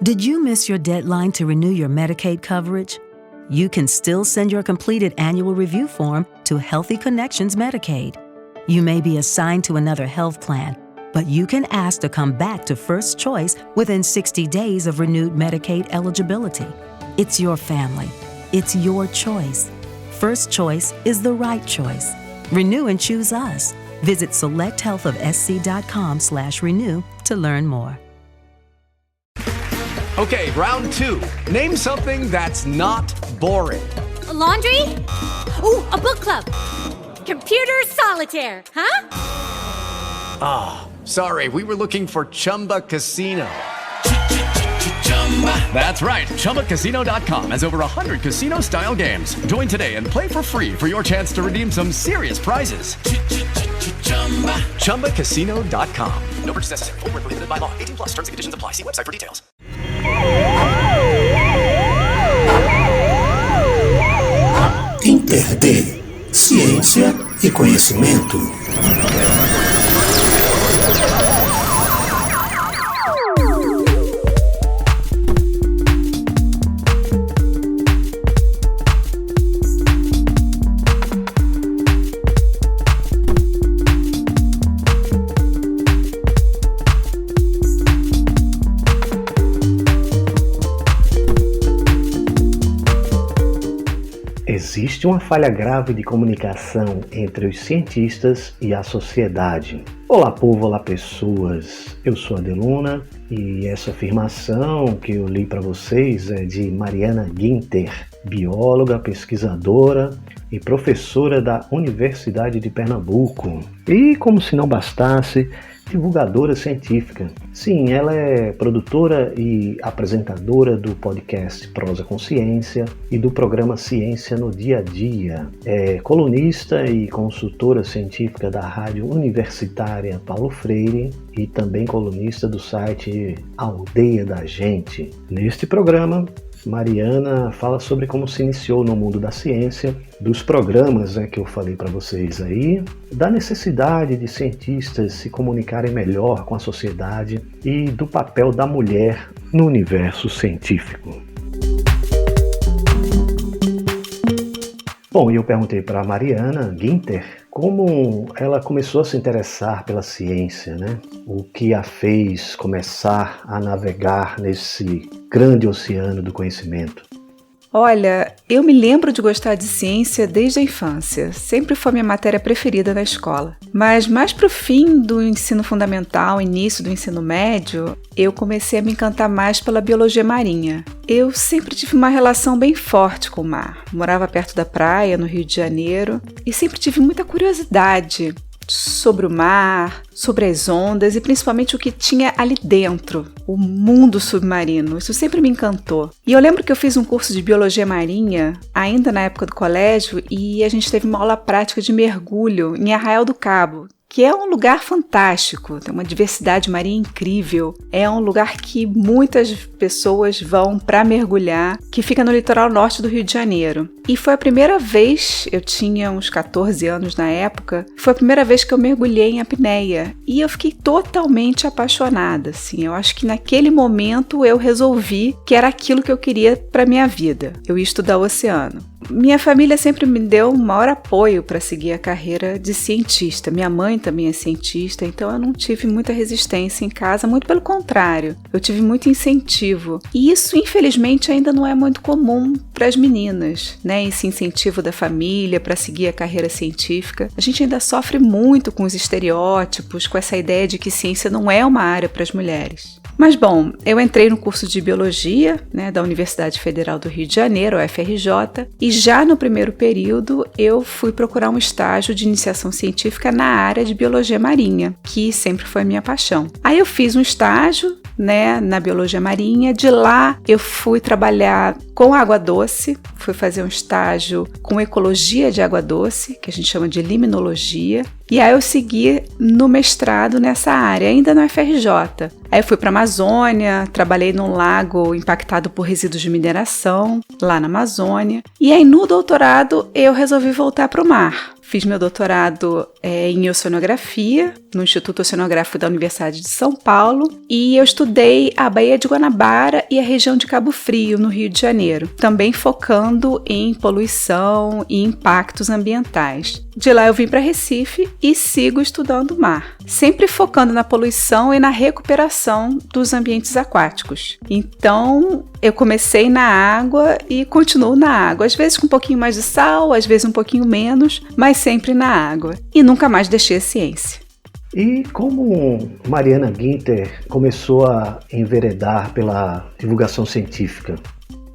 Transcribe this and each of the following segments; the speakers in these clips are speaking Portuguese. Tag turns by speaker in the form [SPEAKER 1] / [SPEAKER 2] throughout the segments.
[SPEAKER 1] Did you miss your deadline to renew your Medicaid coverage? You can still send your completed annual review form to Healthy Connections Medicaid. You may be assigned to another health plan, but you can ask to come back to First Choice within 60 days of renewed Medicaid eligibility. It's your family. It's your choice. First Choice is the right choice. Renew and choose us. Visit selecthealthofsc.com/renew to learn more.
[SPEAKER 2] Okay, round two. Name something that's not boring.
[SPEAKER 3] A laundry? Ooh, a book club. Computer solitaire, huh?
[SPEAKER 2] Sorry, we were looking for Chumba Casino.
[SPEAKER 4] That's right. ChumbaCasino.com has over 100 casino-style games. Join today and play for free for your chance to redeem some serious prizes.
[SPEAKER 2] ChumbaCasino.com.
[SPEAKER 4] No purchase necessary. Void where prohibited by law. 18+ terms and conditions apply. See website for details.
[SPEAKER 5] InterD, ciência e conhecimento. Existe uma falha grave de comunicação entre os cientistas e a sociedade. Olá povo, olá pessoas, eu sou a Deluna e essa afirmação que eu li para vocês é de Mariana Guinter, bióloga, pesquisadora e professora da Universidade de Pernambuco. E como se não bastasse, divulgadora científica. Sim, ela é produtora e apresentadora do podcast Prosa com Ciência e do programa Ciência no Dia a Dia. É colunista e consultora científica da Rádio Universitária Paulo Freire e também colunista do site Aldeia da Gente. Neste programa, Mariana fala sobre como se iniciou no mundo da ciência, dos programas que eu falei para vocês aí, da necessidade de cientistas se comunicarem melhor com a sociedade e do papel da mulher no universo científico. Bom, eu perguntei para a Mariana Guinter como ela começou a se interessar pela ciência, né? O que a fez começar a navegar nesse grande oceano do conhecimento.
[SPEAKER 6] Olha, eu me lembro de gostar de ciência desde a infância. Sempre foi minha matéria preferida na escola. Mas mais pro fim do ensino fundamental, início do ensino médio, eu comecei a me encantar mais pela biologia marinha. Eu sempre tive uma relação bem forte com o mar. Morava perto da praia, no Rio de Janeiro, e sempre tive muita curiosidade sobre o mar, sobre as ondas e principalmente o que tinha ali dentro, o mundo submarino. Isso sempre me encantou. E eu lembro que eu fiz um curso de biologia marinha, ainda na época do colégio, e a gente teve uma aula prática de mergulho em Arraial do Cabo, que é um lugar fantástico, tem uma diversidade marinha incrível. É um lugar que muitas pessoas vão para mergulhar, que fica no litoral norte do Rio de Janeiro. E foi a primeira vez, eu tinha uns 14 anos na época, foi a primeira vez que eu mergulhei em apneia. E eu fiquei totalmente apaixonada, assim. Eu acho que naquele momento eu resolvi que era aquilo que eu queria para minha vida. Eu ia estudar o oceano. Minha família sempre me deu o maior apoio para seguir a carreira de cientista. Minha mãe também é cientista, então eu não tive muita resistência em casa, muito pelo contrário, eu tive muito incentivo. E isso, infelizmente, ainda não é muito comum para as meninas, né? Esse incentivo da família para seguir a carreira científica. A gente ainda sofre muito com os estereótipos, com essa ideia de que ciência não é uma área para as mulheres. Mas bom, eu entrei no curso de Biologia, né, da Universidade Federal do Rio de Janeiro, UFRJ, e já no primeiro período eu fui procurar um estágio de iniciação científica na área de Biologia Marinha, que sempre foi a minha paixão. Aí eu fiz um estágio, né, na Biologia Marinha, de lá eu fui trabalhar com água doce, fui fazer um estágio com ecologia de água doce, que a gente chama de limnologia, e aí eu segui no mestrado nessa área, ainda no UFRJ. Aí eu fui para a Amazônia, trabalhei num lago impactado por resíduos de mineração, lá na Amazônia. E aí no doutorado eu resolvi voltar para o mar. Fiz meu doutorado em oceanografia, no Instituto Oceanográfico da Universidade de São Paulo, e eu estudei a Baía de Guanabara e a região de Cabo Frio, no Rio de Janeiro, também focando em poluição e impactos ambientais. De lá eu vim para Recife e sigo estudando o mar, sempre focando na poluição e na recuperação dos ambientes aquáticos. Então, eu comecei na água e continuo na água, às vezes com um pouquinho mais de sal, às vezes um pouquinho menos, mas sempre na água. E nunca mais deixei a ciência.
[SPEAKER 5] E como Mariana Guinter começou a enveredar pela divulgação científica?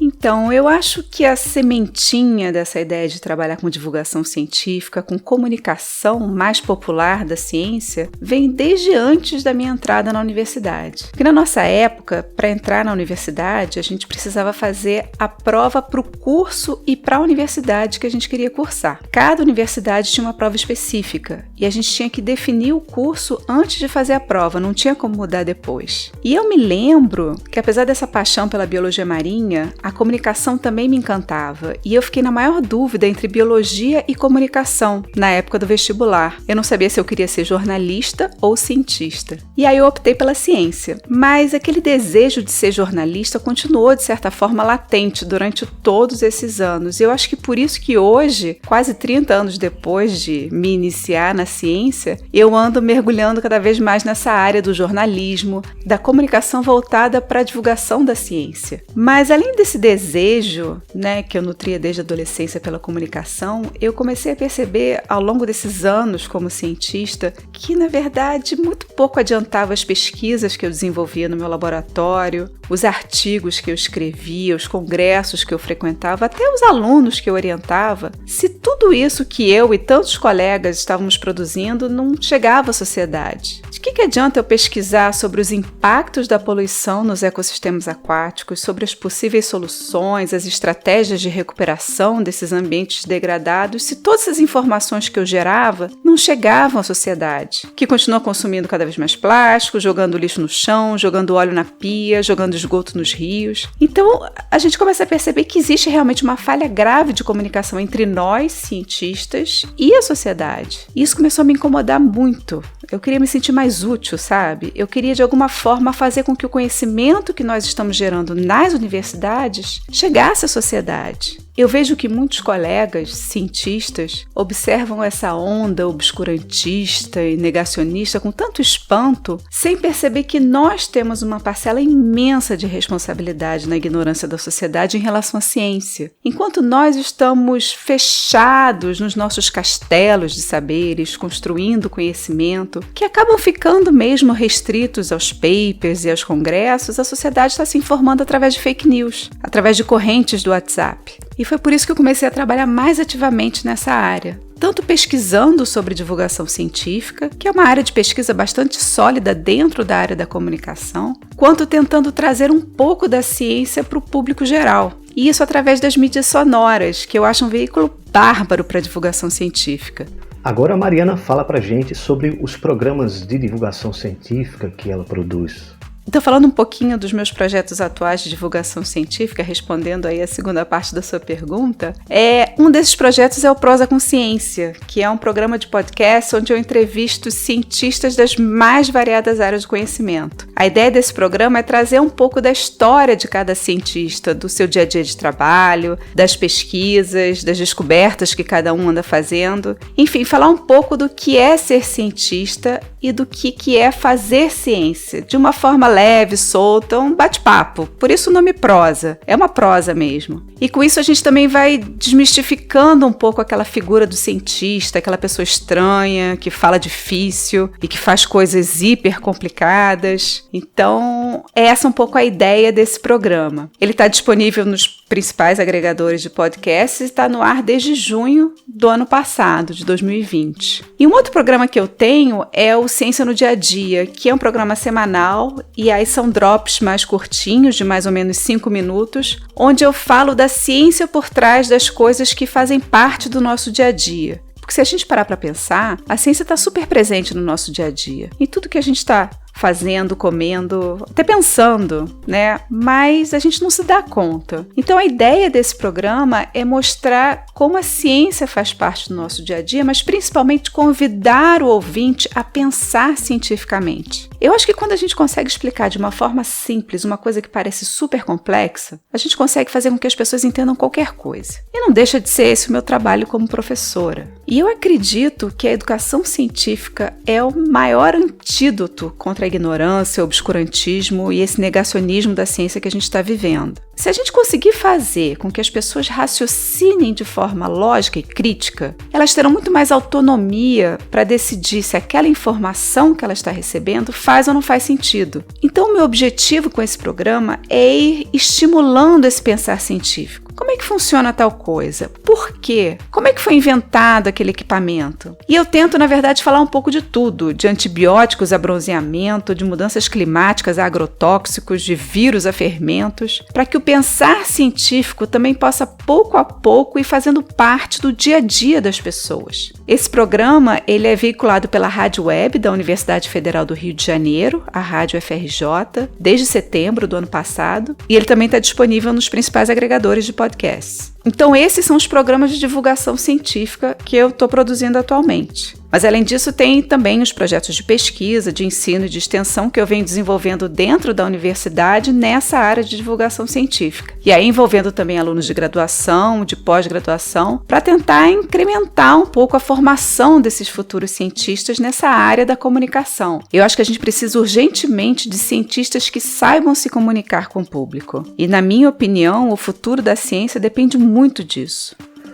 [SPEAKER 6] Então, eu acho que a sementinha dessa ideia de trabalhar com divulgação científica, com comunicação mais popular da ciência, vem desde antes da minha entrada na universidade. Porque na nossa época, para entrar na universidade, a gente precisava fazer a prova para o curso e para a universidade que a gente queria cursar. Cada universidade tinha uma prova específica e a gente tinha que definir o curso antes de fazer a prova, não tinha como mudar depois. E eu me lembro que, apesar dessa paixão pela biologia marinha, a comunicação também me encantava e eu fiquei na maior dúvida entre biologia e comunicação na época do vestibular. Eu não sabia se eu queria ser jornalista ou cientista. E aí eu optei pela ciência. Mas aquele desejo de ser jornalista continuou, de certa forma, latente durante todos esses anos. E eu acho que por isso que hoje, quase 30 anos depois de me iniciar na ciência, eu ando mergulhando cada vez mais nessa área do jornalismo, da comunicação voltada para a divulgação da ciência. Mas além desse desejo, que eu nutria desde a adolescência pela comunicação, eu comecei a perceber ao longo desses anos como cientista que, na verdade, muito pouco adiantava as pesquisas que eu desenvolvia no meu laboratório, os artigos que eu escrevia, os congressos que eu frequentava, até os alunos que eu orientava, se tudo isso que eu e tantos colegas estávamos produzindo não chegava à sociedade. De que adianta eu pesquisar sobre os impactos da poluição nos ecossistemas aquáticos, sobre as possíveis soluções, as estratégias de recuperação desses ambientes degradados, se todas essas informações que eu gerava não chegavam à sociedade, que continua consumindo cada vez mais plástico, jogando lixo no chão, jogando óleo na pia, jogando esgoto nos rios. Então, a gente começa a perceber que existe realmente uma falha grave de comunicação entre nós, cientistas, e a sociedade. E isso começou a me incomodar muito. Eu queria me sentir mais útil, sabe? Eu queria, de alguma forma, fazer com que o conhecimento que nós estamos gerando nas universidades chegasse à sociedade. Eu vejo que muitos colegas cientistas observam essa onda obscurantista e negacionista com tanto espanto, sem perceber que nós temos uma parcela imensa de responsabilidade na ignorância da sociedade em relação à ciência. Enquanto nós estamos fechados nos nossos castelos de saberes, construindo conhecimento, que acabam ficando mesmo restritos aos papers e aos congressos, a sociedade está se informando através de fake news, através de correntes do WhatsApp. E foi por isso que eu comecei a trabalhar mais ativamente nessa área, tanto pesquisando sobre divulgação científica, que é uma área de pesquisa bastante sólida dentro da área da comunicação, quanto tentando trazer um pouco da ciência para o público geral. E isso através das mídias sonoras, que eu acho um veículo bárbaro para a divulgação científica.
[SPEAKER 5] Agora a Mariana fala pra gente sobre os programas de divulgação científica que ela produz.
[SPEAKER 6] Então, falando um pouquinho dos meus projetos atuais de divulgação científica, respondendo aí a segunda parte da sua pergunta, um desses projetos é o Prosa com Ciência, que é um programa de podcast onde eu entrevisto cientistas das mais variadas áreas de conhecimento. A ideia desse programa é trazer um pouco da história de cada cientista, do seu dia a dia de trabalho, das pesquisas, das descobertas que cada um anda fazendo. Enfim, falar um pouco do que é ser cientista e do que é fazer ciência, de uma forma leve, solta, um bate-papo. Por isso o nome prosa. É uma prosa mesmo. E com isso a gente também vai desmistificando um pouco aquela figura do cientista, aquela pessoa estranha, que fala difícil e que faz coisas hiper complicadas. Então, essa é um pouco a ideia desse programa. Ele está disponível nos principais agregadores de podcasts e está no ar desde junho do ano passado, de 2020. E um outro programa que eu tenho é o Ciência no Dia a Dia, que é um programa semanal e aí são drops mais curtinhos, de mais ou menos 5 minutos, onde eu falo da ciência por trás das coisas que fazem parte do nosso dia a dia. Porque se a gente parar para pensar, a ciência está super presente no nosso dia a dia. Em tudo que a gente está fazendo, comendo, até pensando, né? Mas a gente não se dá conta. Então a ideia desse programa é mostrar como a ciência faz parte do nosso dia a dia, mas principalmente convidar o ouvinte a pensar cientificamente. Eu acho que quando a gente consegue explicar de uma forma simples uma coisa que parece super complexa, a gente consegue fazer com que as pessoas entendam qualquer coisa. E não deixa de ser esse o meu trabalho como professora. E eu acredito que a educação científica é o maior antídoto contra a ignorância, o obscurantismo e esse negacionismo da ciência que a gente está vivendo. Se a gente conseguir fazer com que as pessoas raciocinem de forma lógica e crítica, elas terão muito mais autonomia para decidir se aquela informação que ela está recebendo faz ou não faz sentido. Então, o meu objetivo com esse programa é ir estimulando esse pensar científico. Como é que funciona tal coisa? Por quê? Como é que foi inventado aquele equipamento? E eu tento, na verdade, falar um pouco de tudo, de antibióticos a bronzeamento, de mudanças climáticas a agrotóxicos, de vírus a fermentos, para que o pensar científico também possa, pouco a pouco, ir fazendo parte do dia a dia das pessoas. Esse programa ele é veiculado pela Rádio Web da Universidade Federal do Rio de Janeiro, a Rádio FRJ, desde setembro do ano passado, e ele também está disponível nos principais agregadores de podcasts. Então, esses são os programas de divulgação científica que eu estou produzindo atualmente. Mas, além disso, tem também os projetos de pesquisa, de ensino e de extensão que eu venho desenvolvendo dentro da universidade nessa área de divulgação científica. E aí envolvendo também alunos de graduação, de pós-graduação, para tentar incrementar um pouco a formação desses futuros cientistas nessa área da comunicação. Eu acho que a gente precisa urgentemente de cientistas que saibam se comunicar com o público. E, na minha opinião, o futuro da ciência depende muito disso.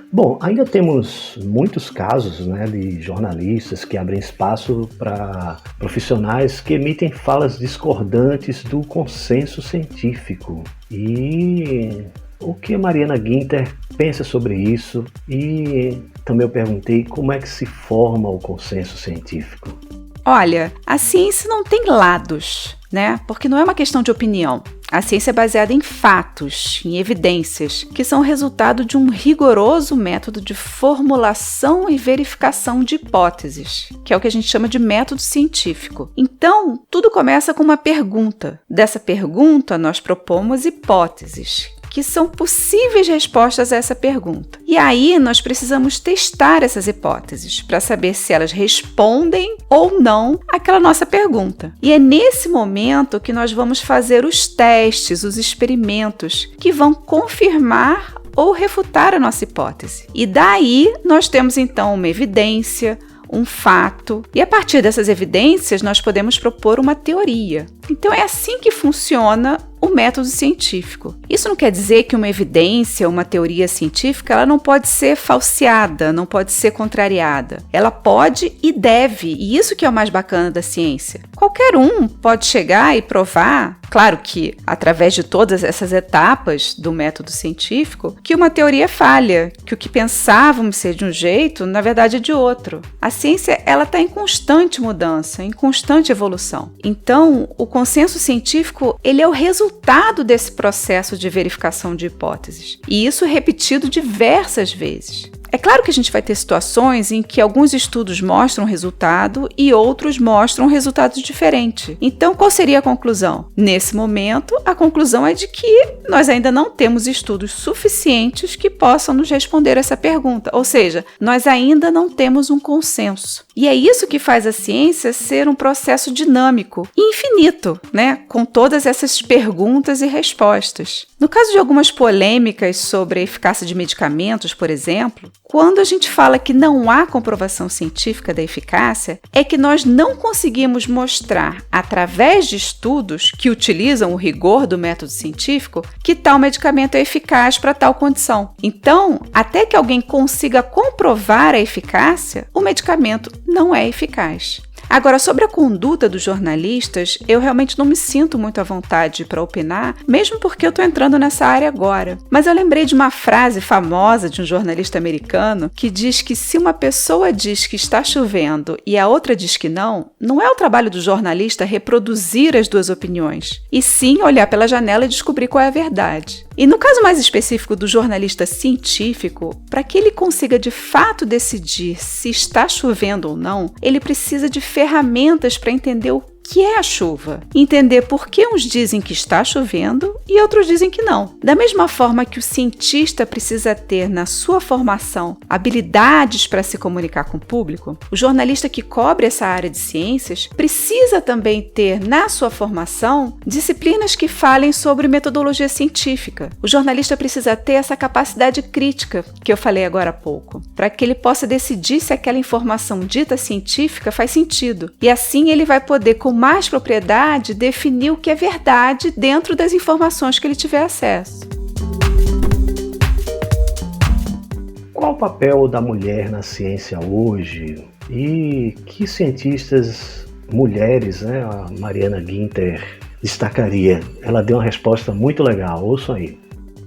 [SPEAKER 5] Bom, ainda temos muitos casos, de jornalistas que abrem espaço para profissionais que emitem falas discordantes do consenso científico. E o que a Mariana Guinter pensa sobre isso? E também eu perguntei como é que se forma o consenso científico.
[SPEAKER 6] Olha, a ciência não tem lados, porque não é uma questão de opinião. A ciência é baseada em fatos, em evidências, que são resultado de um rigoroso método de formulação e verificação de hipóteses, que é o que a gente chama de método científico. Então, tudo começa com uma pergunta. Dessa pergunta, nós propomos hipóteses, que são possíveis respostas a essa pergunta. E aí nós precisamos testar essas hipóteses para saber se elas respondem ou não àquela nossa pergunta. E é nesse momento que nós vamos fazer os testes, os experimentos, que vão confirmar ou refutar a nossa hipótese. E daí nós temos então uma evidência, um fato, e a partir dessas evidências nós podemos propor uma teoria. Então é assim que funciona o método científico. Isso não quer dizer que uma evidência, uma teoria científica, ela não pode ser falseada, não pode ser contrariada. Ela pode e deve, e isso que é o mais bacana da ciência. Qualquer um pode chegar e provar, claro que através de todas essas etapas do método científico, que uma teoria falha, que o que pensávamos ser de um jeito, na verdade é de outro. A ciência, ela está em constante mudança, em constante evolução. Então, o consenso científico, ele é o resultado desse processo de verificação de hipóteses. E isso é repetido diversas vezes. É claro que a gente vai ter situações em que alguns estudos mostram um resultado e outros mostram um resultado diferente. Então, qual seria a conclusão? Nesse momento, a conclusão é de que nós ainda não temos estudos suficientes que possam nos responder essa pergunta. Ou seja, nós ainda não temos um consenso. E é isso que faz a ciência ser um processo dinâmico e infinito, com todas essas perguntas e respostas. No caso de algumas polêmicas sobre a eficácia de medicamentos, por exemplo, quando a gente fala que não há comprovação científica da eficácia, é que nós não conseguimos mostrar, através de estudos que utilizam o rigor do método científico, que tal medicamento é eficaz para tal condição. Então, até que alguém consiga comprovar a eficácia, o medicamento não é eficaz. Agora, sobre a conduta dos jornalistas, eu realmente não me sinto muito à vontade para opinar, mesmo porque eu estou entrando nessa área agora. Mas eu lembrei de uma frase famosa de um jornalista americano que diz que se uma pessoa diz que está chovendo e a outra diz que não, não é o trabalho do jornalista reproduzir as duas opiniões, e sim olhar pela janela e descobrir qual é a verdade. E no caso mais específico do jornalista científico, para que ele consiga de fato decidir se está chovendo ou não, ele precisa de ferramentas para entender o que é a chuva, entender por que uns dizem que está chovendo e outros dizem que não. Da mesma forma que o cientista precisa ter na sua formação habilidades para se comunicar com o público, o jornalista que cobre essa área de ciências precisa também ter na sua formação disciplinas que falem sobre metodologia científica. O jornalista precisa ter essa capacidade crítica que eu falei agora há pouco, para que ele possa decidir se aquela informação dita científica faz sentido. E assim ele vai poder, com mais propriedade, definir o que é verdade dentro das informações que ele tiver acesso.
[SPEAKER 5] Qual o papel da mulher na ciência hoje? E que cientistas mulheres, a Mariana Guinter destacaria? Ela deu uma resposta muito legal, ouçam aí.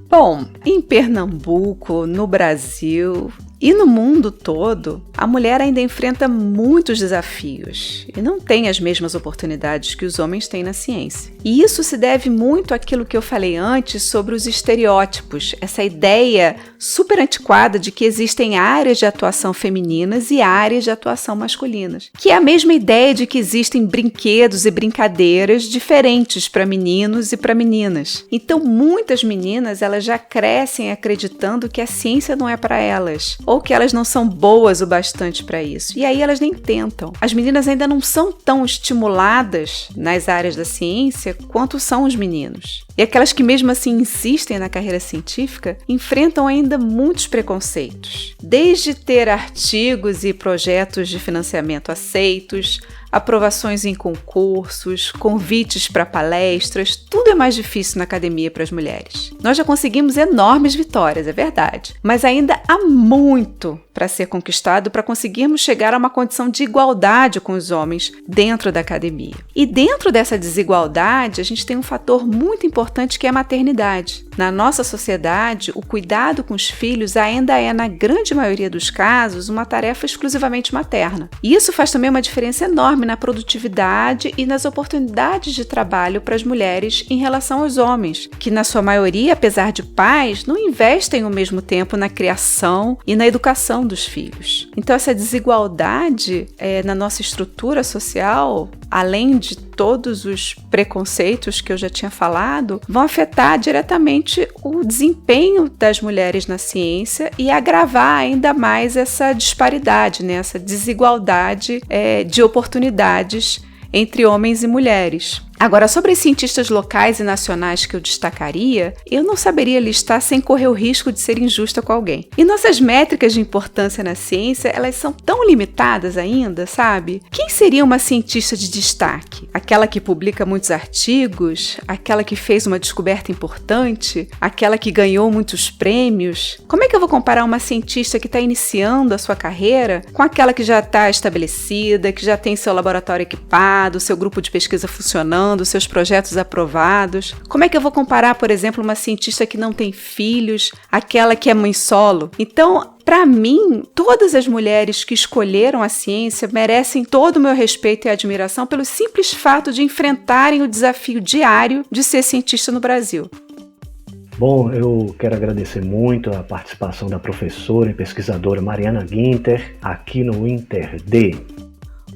[SPEAKER 6] Bom, em Pernambuco, no Brasil e no mundo todo, a mulher ainda enfrenta muitos desafios e não tem as mesmas oportunidades que os homens têm na ciência. E isso se deve muito àquilo que eu falei antes sobre os estereótipos, essa ideia super antiquada de que existem áreas de atuação femininas e áreas de atuação masculinas, que é a mesma ideia de que existem brinquedos e brincadeiras diferentes para meninos e para meninas. Então, muitas meninas elas já crescem acreditando que a ciência não é para elas, ou que elas não são boas o bastante para isso. E aí elas nem tentam. As meninas ainda não são tão estimuladas nas áreas da ciência quanto são os meninos. E aquelas que mesmo assim insistem na carreira científica enfrentam ainda muitos preconceitos. Desde ter artigos e projetos de financiamento aceitos, aprovações em concursos, convites para palestras, tudo é mais difícil na academia para as mulheres. Nós já conseguimos enormes vitórias, é verdade, mas ainda há muito para ser conquistado para conseguirmos chegar a uma condição de igualdade com os homens dentro da academia. E dentro dessa desigualdade, a gente tem um fator muito importante que é a maternidade. Na nossa sociedade, o cuidado com os filhos ainda é, na grande maioria dos casos, uma tarefa exclusivamente materna. E isso faz também uma diferença enorme na produtividade e nas oportunidades de trabalho para as mulheres em relação aos homens, que na sua maioria, apesar de pais, não investem o mesmo tempo na criação e na educação dos filhos. Então essa desigualdade na nossa estrutura social, além de todos os preconceitos que eu já tinha falado, vão afetar diretamente o desempenho das mulheres na ciência e agravar ainda mais essa disparidade, essa desigualdade de oportunidades entre homens e mulheres. Agora, sobre os cientistas locais e nacionais que eu destacaria, eu não saberia listar sem correr o risco de ser injusta com alguém. E nossas métricas de importância na ciência, elas são tão limitadas ainda, sabe? Quem seria uma cientista de destaque? Aquela que publica muitos artigos? Aquela que fez uma descoberta importante? Aquela que ganhou muitos prêmios? Como é que eu vou comparar uma cientista que está iniciando a sua carreira com aquela que já está estabelecida, que já tem seu laboratório equipado, seu grupo de pesquisa funcionando, seus projetos aprovados? Como é que eu vou comparar, por exemplo, uma cientista que não tem filhos, aquela que é mãe solo? Então, para mim, todas as mulheres que escolheram a ciência merecem todo o meu respeito e admiração pelo simples fato de enfrentarem o desafio diário de ser cientista no Brasil.
[SPEAKER 5] Bom, eu quero agradecer muito a participação da professora e pesquisadora Mariana Guinter aqui no InterD.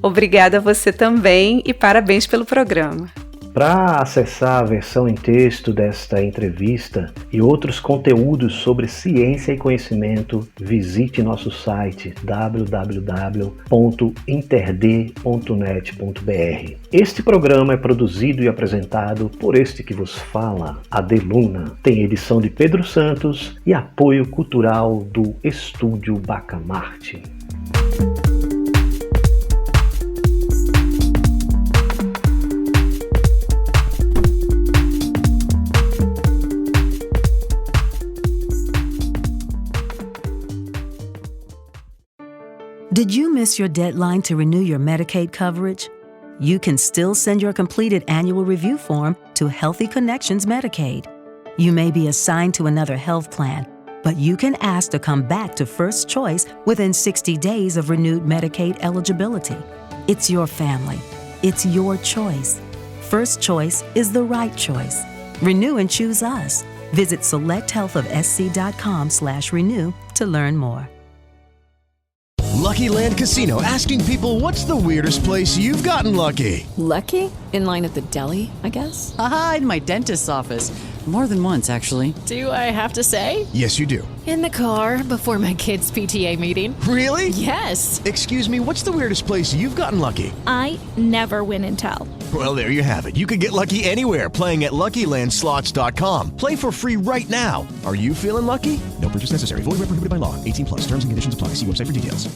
[SPEAKER 6] Obrigada a você também e parabéns pelo programa.
[SPEAKER 5] Para acessar a versão em texto desta entrevista e outros conteúdos sobre ciência e conhecimento, visite nosso site www.interd.net.br. Este programa é produzido e apresentado por este que vos fala, Adeluna. Tem edição de Pedro Santos e apoio cultural do Estúdio Bacamarte.
[SPEAKER 1] Did you miss your deadline to renew your Medicaid coverage? You can still send your completed annual review form to Healthy Connections Medicaid. You may be assigned to another health plan, but you can ask to come back to First Choice within 60 days of renewed Medicaid eligibility. It's your family. It's your choice. First Choice is the right choice. Renew and choose us. Visit selecthealthofsc.com/renew to learn more.
[SPEAKER 7] Lucky Land Casino, asking people, what's the weirdest place you've gotten lucky?
[SPEAKER 8] Lucky? In line at the deli, I guess?
[SPEAKER 9] Aha, in my dentist's office. More than once, actually.
[SPEAKER 8] Do I have to say?
[SPEAKER 7] Yes, you do.
[SPEAKER 8] In the car before my kids' PTA meeting.
[SPEAKER 7] Really?
[SPEAKER 8] Yes.
[SPEAKER 7] Excuse me, what's the weirdest place you've gotten lucky?
[SPEAKER 10] I never win and tell.
[SPEAKER 7] Well, there you have it. You can get lucky anywhere, playing at LuckyLandSlots.com. Play for free right now. Are you feeling lucky? No purchase necessary. Void where prohibited by law. 18+. Terms and conditions apply. See website for details.